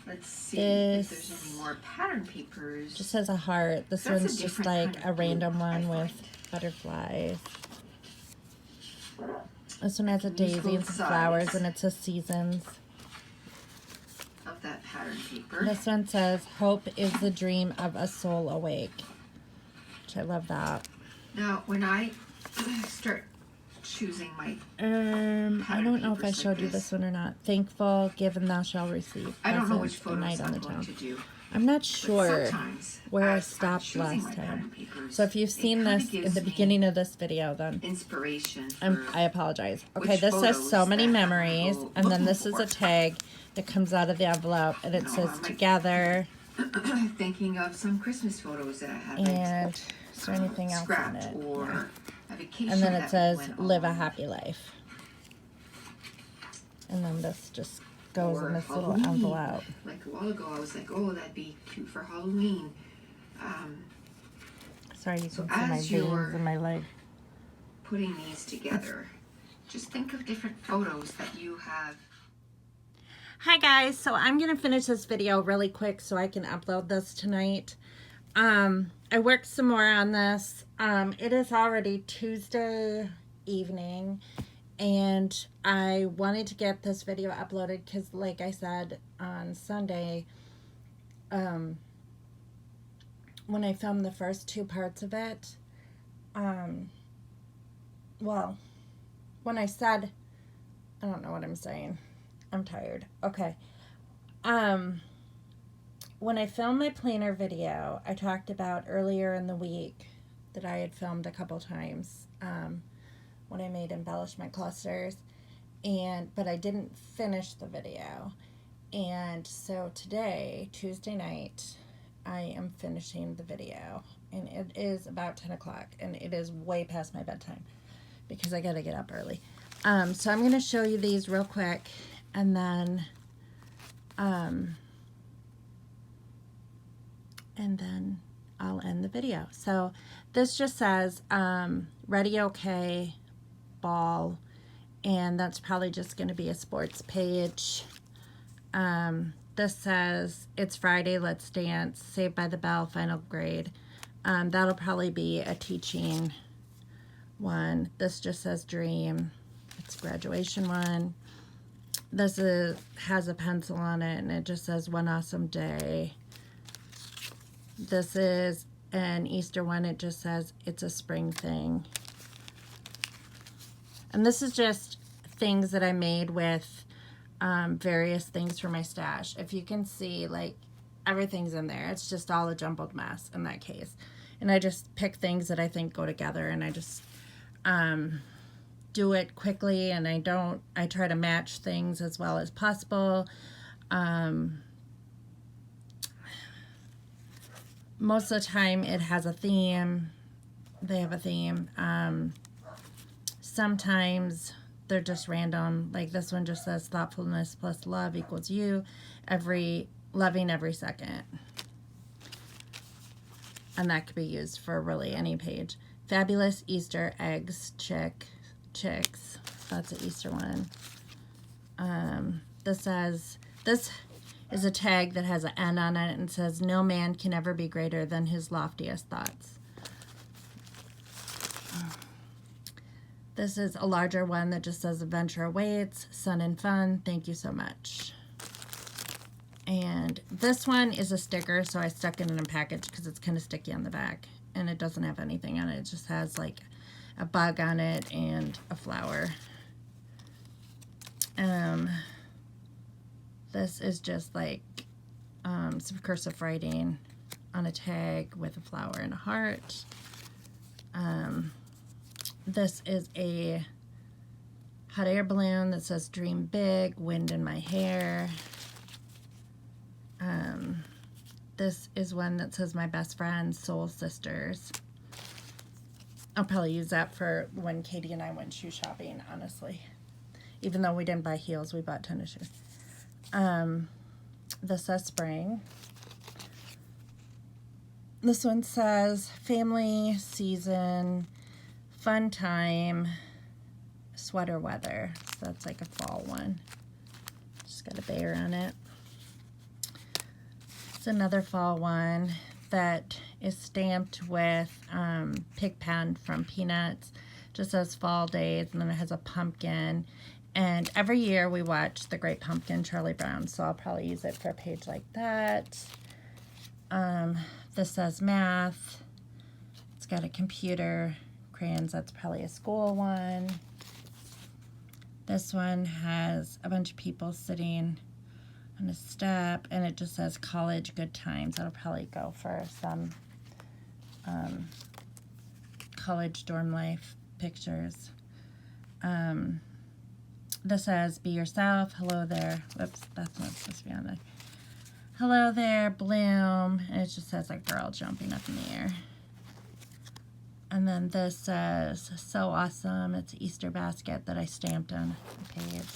S1: Let's see
S2: This
S1: if there's any more pattern papers.
S2: Just says a heart. This
S1: That's a
S2: one's just
S1: different
S2: like
S1: kind
S2: a
S1: of blue,
S2: random
S1: I
S2: one with
S1: find.
S2: butterflies. This one has a
S1: Use
S2: daisy and
S1: both
S2: some flowers,
S1: sides.
S2: and it says seasons.
S1: Of that pattern paper.
S2: This one says, hope is the dream of a soul awake. Which I love that.
S1: Now, when I start choosing my,
S2: I don't know if I
S1: papers
S2: showed
S1: like
S2: you
S1: this.
S2: this one or not. Thankful, give and thou shalt receive.
S1: I don't know
S2: This
S1: which
S2: is the
S1: photos
S2: Night on
S1: I'm
S2: the
S1: going
S2: Town.
S1: to do.
S2: I'm not
S1: But
S2: sure
S1: sometimes,
S2: where I
S1: as I'm
S2: stopped
S1: choosing
S2: last
S1: my
S2: time.
S1: pattern papers,
S2: So if you've
S1: it
S2: seen
S1: kinda
S2: this in
S1: gives
S2: the
S1: me
S2: beginning of this video, then
S1: inspiration for
S2: I apologize. Okay,
S1: which
S2: this says so
S1: photos
S2: many
S1: that I'm
S2: memories,
S1: gonna go
S2: and then
S1: looking
S2: this is
S1: for.
S2: a tag that comes out of the envelope, and it
S1: No,
S2: says
S1: I might-
S2: together.
S1: thinking of some Christmas photos that I haven't
S2: And is there anything else on
S1: scrapped
S2: it?
S1: or
S2: No.
S1: a vacation
S2: And then it
S1: that
S2: says
S1: went
S2: live a
S1: on,
S2: happy life. And then this just goes
S1: or
S2: in this little
S1: Halloween.
S2: envelope.
S1: Like a while ago, I was like, oh, that'd be cute for Halloween.
S2: Sorry, you
S1: So
S2: can see my
S1: as you're-
S2: veins in my leg.
S1: Putting these together, just think of different photos that you have.
S2: Hi guys, so I'm gonna finish this video really quick so I can upload this tonight. I worked some more on this. It is already Tuesday evening, and I wanted to get this video uploaded because, like I said, on Sunday, when I filmed the first two parts of it, well, when I said, I don't know what I'm saying. I'm tired. Okay. When I filmed my planner video, I talked about earlier in the week that I had filmed a couple times when I made embellishment clusters, but I didn't finish the video. And so today, Tuesday night, I am finishing the video. And it is about 10 o'clock. And it is way past my bedtime because I got to get up early. So I'm going to show you these real quick. And then I'll end the video. So this just says ready, okay, ball. And that's probably just going to be a sports page. This says, it's Friday, let's dance, Saved by the Bell, final grade. That'll probably be a teaching one. This just says dream. It's graduation one. This has a pencil on it, and it just says one awesome day. This is an Easter one. It just says it's a spring thing. And this is just things that I made with various things for my stash. If you can see, like, everything's in there. It's just all a jumbled mess in that case. And I just pick things that I think go together, and I just do it quickly, and I try to match things as well as possible. Most of the time it has a theme. They have a theme. Sometimes they're just random. Like this one just says thoughtfulness plus love equals you. Loving every second. And that could be used for really any page. Fabulous Easter eggs, chicks. That's an Easter one. This is a tag that has an N on it and says, no man can ever be greater than his loftiest thoughts. This is a larger one that just says adventure awaits, sun and fun, thank you so much. And this one is a sticker, so I stuck it in a package because it's kind of sticky on the back. And it doesn't have anything on it. It just has like a bug on it and a flower. This is just like some cursive writing on a tag with a flower and a heart. This is a hot air balloon that says dream big, wind in my hair. This is one that says my best friend, soul sisters. I'll probably use that for when Katie and I went shoe shopping, honestly. Even though we didn't buy heels, we bought tennis shoes. This says spring. This one says family, season, fun time, sweater weather. So that's like a fall one. Just got a bear on it. It's another fall one that is stamped with pig pen from Peanuts. Just says fall days, and then it has a pumpkin. And every year we watch The Great Pumpkin, Charlie Brown, so I'll probably use it for a page like that. This says math. It's got a computer, crayons, that's probably a school one. This one has a bunch of people sitting on a step, and it just says college good times. That'll probably go for some college dorm life pictures. This says be yourself. Hello there. Whoops, that's not supposed to be on there. Hello there, bloom. And it just says a girl jumping up in the air. And then this says so awesome. It's an Easter basket that I stamped on the page.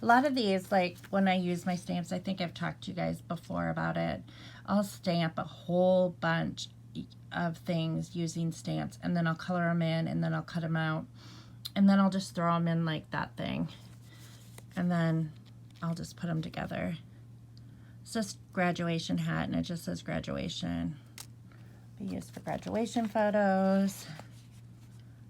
S2: A lot of these, like when I use my stamps, I think I've talked to you guys before about it. I'll stamp a whole bunch of things using stamps, and then I'll color them in, and then I'll cut them out, and then I'll just throw them in like that thing, and then I'll just put them together. It's this graduation hat, and it just says graduation. Be used for graduation photos.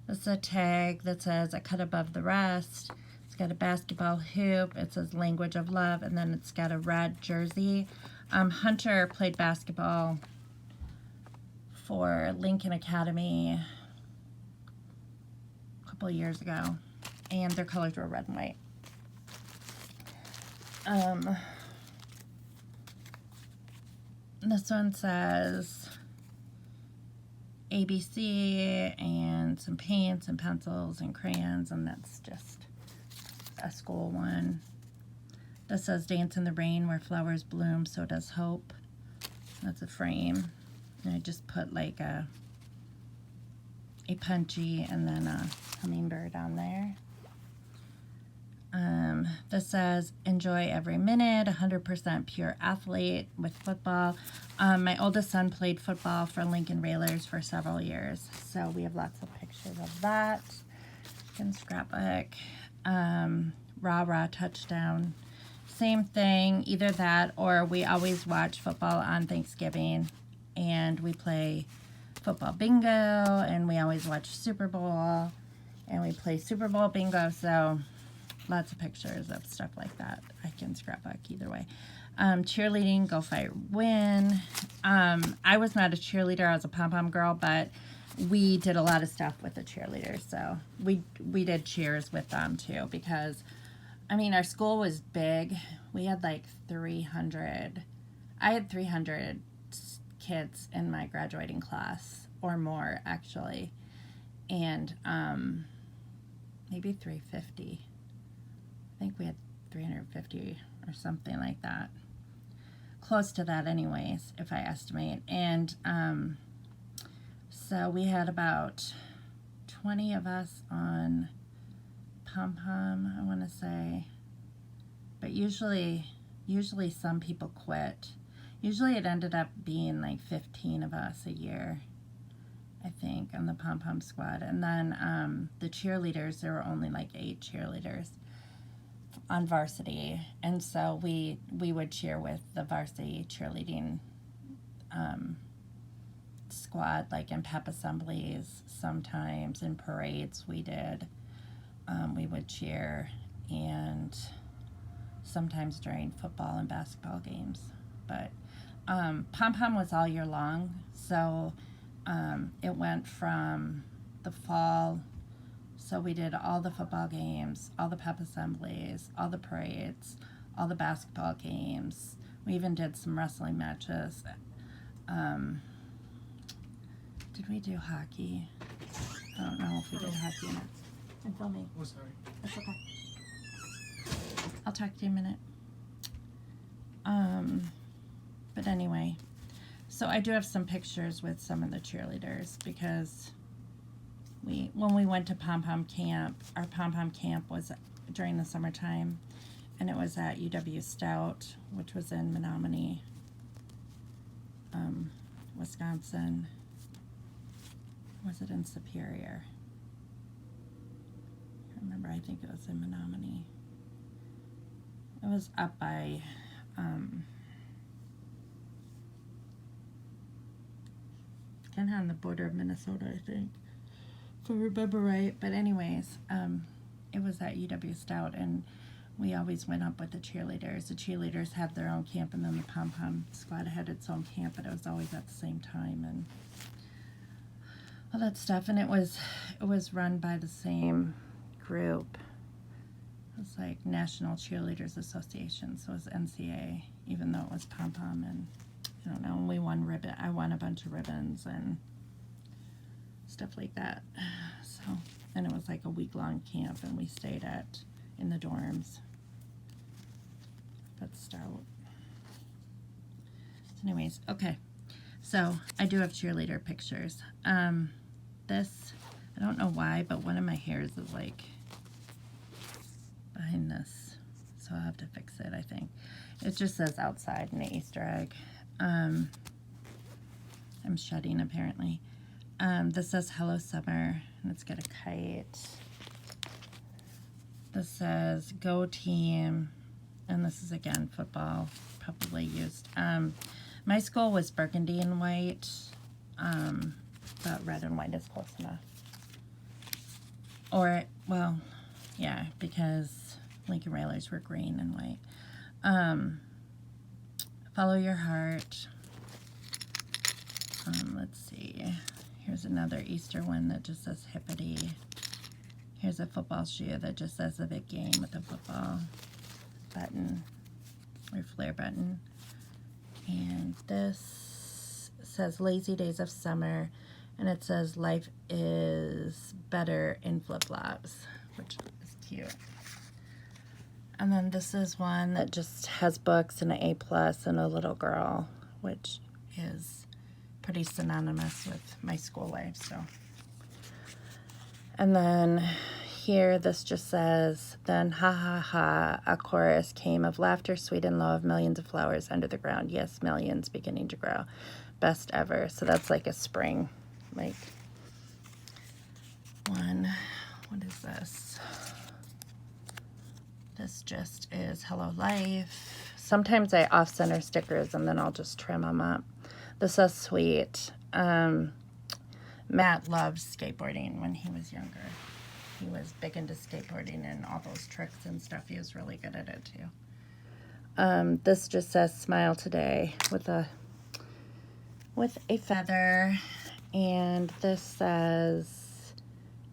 S2: This is a tag that says I cut above the rest. It's got a basketball hoop. It says language of love, and then it's got a red jersey. Hunter played basketball for Lincoln Academy a couple of years ago, and their colors were red and white. This one says ABC and some paints and pencils and crayons, and that's just a school one. This says dance in the rain, where flowers bloom, so does hope. That's a frame. And I just put like a punchy and then a hummingbird on there. This says, enjoy every minute, 100% pure athlete with football. My oldest son played football for Lincoln Railers for several years. So we have lots of pictures of that in Scrapbook. Rah touchdown. Same thing, either that or we always watch football on Thanksgiving and we play football bingo and we always watch Super Bowl and we play Super Bowl bingo. So lots of pictures of stuff like that. I can Scrapbook either way. Cheerleading, go fight, win. I was not a cheerleader. I was a pom-pom girl, but we did a lot of stuff with the cheerleaders. So we did cheers with them too because, I mean, our school was big. We had like 300. I had 300 kids in my graduating class or more actually. And maybe 350. I think we had 350 or something like that. Close to that anyways, if I estimate. And so we had about 20 of us on pom-pom, I want to say. But usually some people quit. Usually it ended up being like 15 of us a year, I think, on the pom-pom squad. And then the cheerleaders, there were only like 8 cheerleaders on varsity, and so we would cheer with the varsity cheerleading squad, like in pep assemblies, sometimes in parades we did. We would cheer, and sometimes during football and basketball games. But pom-pom was all year long, so it went from the fall. So we did all the football games, all the pep assemblies, all the parades, all the basketball games. We even did some wrestling matches. Did we do hockey? I don't know if we did hockey or not. I'm filming.
S3: Oh, sorry.
S2: That's okay. I'll talk to you in a minute. But anyway, so I do have some pictures with some of the cheerleaders because when we went to pom-pom camp, our pom-pom camp was during the summertime, and it was at UW Stout, which was in Menominee, Wisconsin. Was it in Superior? I remember, I think it was in Menominee. It was up by, kind of on the border of Minnesota, I think, if I remember right. But anyways, it was at UW Stout, and we always went up with the cheerleaders. The cheerleaders had their own camp, and then the pom-pom squad had its own camp, but it was always at the same time, and all that stuff. And it was run by the same group. It was like National Cheerleaders Association, so it was NCA, even though it was pom-pom, and I don't know, we won I won a bunch of ribbons and stuff like that. So, and it was like a week-long camp, and we stayed in the dorms at Stout. So anyways, okay, so I do have cheerleader pictures. This, I don't know why, but one of my hairs is like behind this, so I'll have to fix it, I think. It just says outside in the Easter egg. I'm shedding apparently. This says Hello Summer, and it's got a kite. This says Go Team, and this is again football, probably used. My school was burgundy and white, but red and white is close enough. Or, well, yeah, because Lincoln Railers were green and white. Follow Your Heart. Let's see. Here's another Easter one that just says Hippity. Here's a football shoe that just says a big game with a football button or flare button. And this says Lazy Days of Summer, and it says life is better in flip-flops, which is cute. And then this is one that just has books and an A+ and a little girl, which is pretty synonymous with my school life. So, and then here this just says, then ha ha ha, a chorus came of laughter, sweet and low, of millions of flowers under the ground. Yes, millions beginning to grow. Best ever. So that's like a spring, like one. What is this? This just is Hello Life. Sometimes I off-center stickers and then I'll just trim them up. This says sweet. Matt loves skateboarding when he was younger. He was big into skateboarding and all those tricks and stuff. He was really good at it too. This just says smile today with a feather. And this says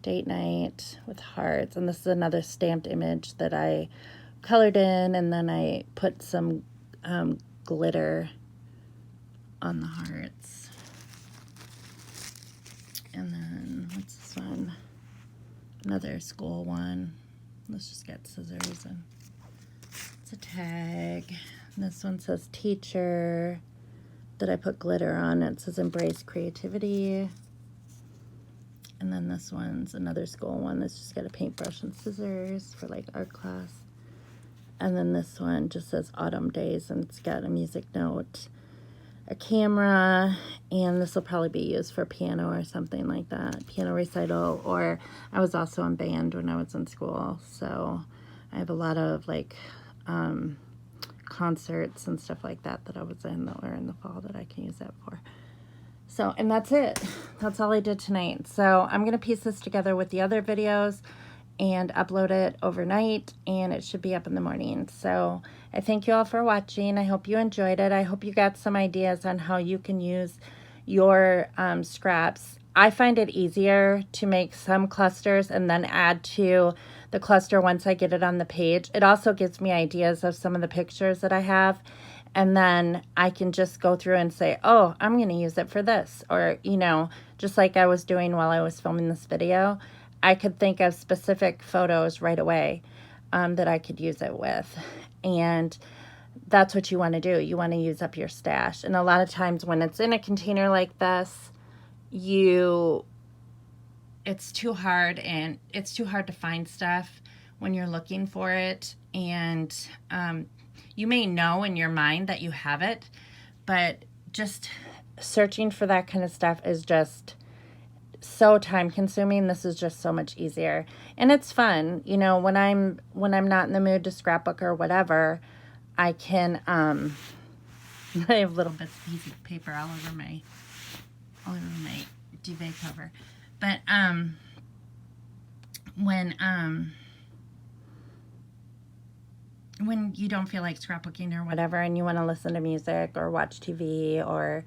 S2: date night with hearts. And this is another stamped image that I colored in, and then I put some glitter on the hearts. And then what's this one? Another school one. Let's just get scissors, and it's a tag. And this one says teacher that I put glitter on. It says embrace creativity. And then this one's another school one that's just got a paintbrush and scissors for like art class. And then this one just says autumn days, and it's got a music note, a camera, and this will probably be used for piano or something like that, piano recital. Or I was also in band when I was in school, so I have a lot of like concerts and stuff like that I was in that were in the fall that I can use that for. So, and that's it. That's all I did tonight. So I'm going to piece this together with the other videos and upload it overnight, and it should be up in the morning. So I thank you all for watching. I hope you enjoyed it. I hope you got some ideas on how you can use your scraps. I find it easier to make some clusters and then add to the cluster once I get it on the page. It also gives me ideas of some of the pictures that I have, and then I can just go through and say, oh, I'm going to use it for this. Or, you know, just like I was doing while I was filming this video, I could think of specific photos right away that I could use it with. And that's what you want to do. You want to use up your stash. And a lot of times when it's in a container like this, it's too hard, and it's too hard to find stuff when you're looking for it. And you may know in your mind that you have it, but just searching for that kind of stuff is just so time consuming. This is just so much easier, and it's fun. You know, when I'm not in the mood to scrapbook or whatever, I can I have little bits of piece of paper all over my duvet cover. But when you don't feel like scrapbooking or whatever, and you want to listen to music or watch TV or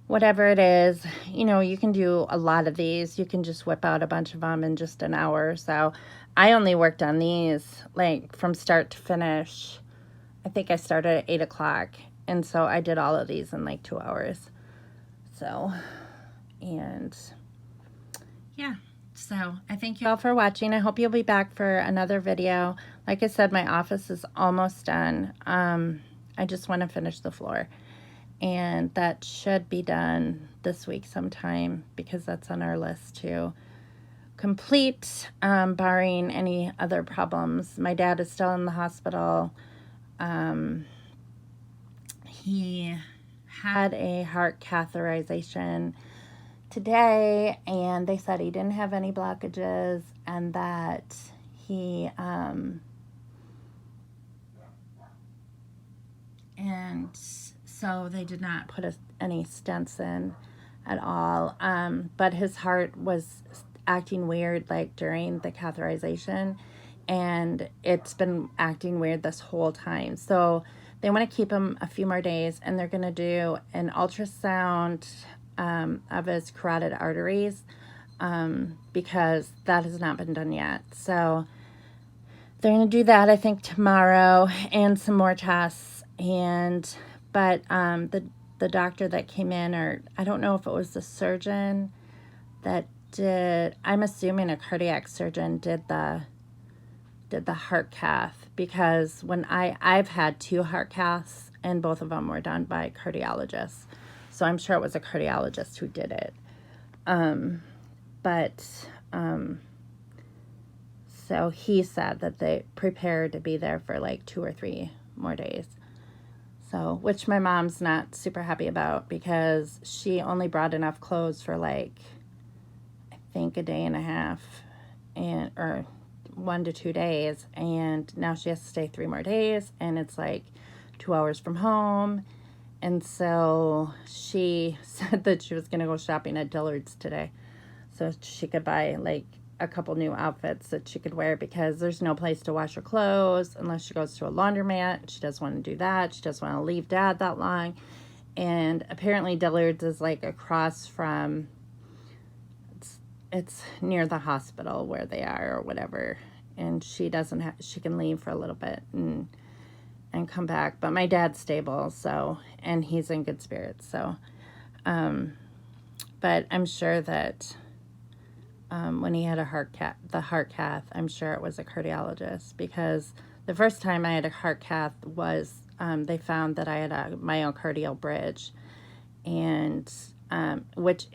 S2: whatever it is, you know, you can do a lot of these. You can just whip out a bunch of them in just an hour or so. I only worked on these like from start to finish. I think I started at 8 o'clock, and so I did all of these in like 2 hours. So, and yeah. So I thank you all for watching. I hope you'll be back for another video. Like I said, my office is almost done. I just want to finish the floor, and that should be done this week sometime, because that's on our list to complete, barring any other problems. My dad is still in the hospital. He had a heart catheterization today, and they said he didn't have any blockages, and that he and so they did not put any stents in at all, but his heart was acting weird like during the catheterization, and it's been acting weird this whole time. So they want to keep him a few more days, and they're going to do an ultrasound of his carotid arteries, because that has not been done yet. So they're going to do that, I think, tomorrow, and some more tests. But the doctor that came in, or I don't know if it was the surgeon that did, I'm assuming a cardiac surgeon did the heart cath, because when I've had 2 heart caths, and both of them were done by cardiologists. So I'm sure it was a cardiologist who did it. So he said that they prepared to be there for like 2 or 3 more days. So, which my mom's not super happy about because she only brought enough clothes for like, I think a day and a half, or 1 to 2 days, and now she has to stay 3 more days, and it's like 2 hours from home. And so she said that she was going to go shopping at Dillard's today so she could buy like a couple new outfits that she could wear, because there's no place to wash her clothes unless she goes to a laundromat. She doesn't want to do that. She doesn't want to leave Dad that long. And apparently Dillard's is like across from, it's near the hospital where they are or whatever. And she can leave for a little bit and come back. But my dad's stable, so, and he's in good spirits. So, but I'm sure that when he had the heart cath, I'm sure it was a cardiologist, because the first time I had a heart cath was, they found that I had a myocardial bridge, and which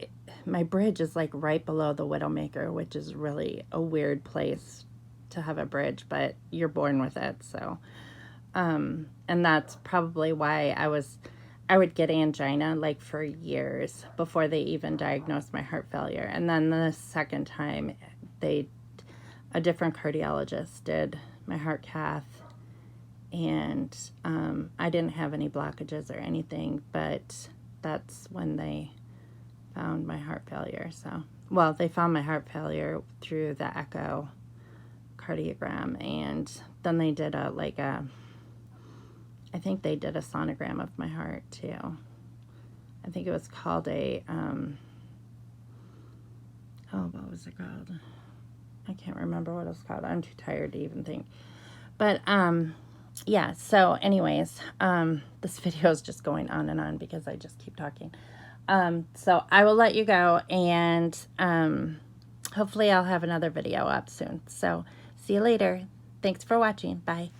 S2: my bridge is like right below the widowmaker, which is really a weird place to have a bridge, but you're born with it. So, and that's probably why I would get angina like for years before they even diagnosed my heart failure. And then the second time, a different cardiologist did my heart cath, and I didn't have any blockages or anything, but that's when they found my heart failure. So, well, they found my heart failure through the echocardiogram, and then they did I think they did a sonogram of my heart too. I think it was called what was it called? I can't remember what it was called. I'm too tired to even think. But, yeah, so anyways, this video is just going on and on because I just keep talking. So I will let you go, and hopefully I'll have another video up soon. So see you later. Thanks for watching. Bye.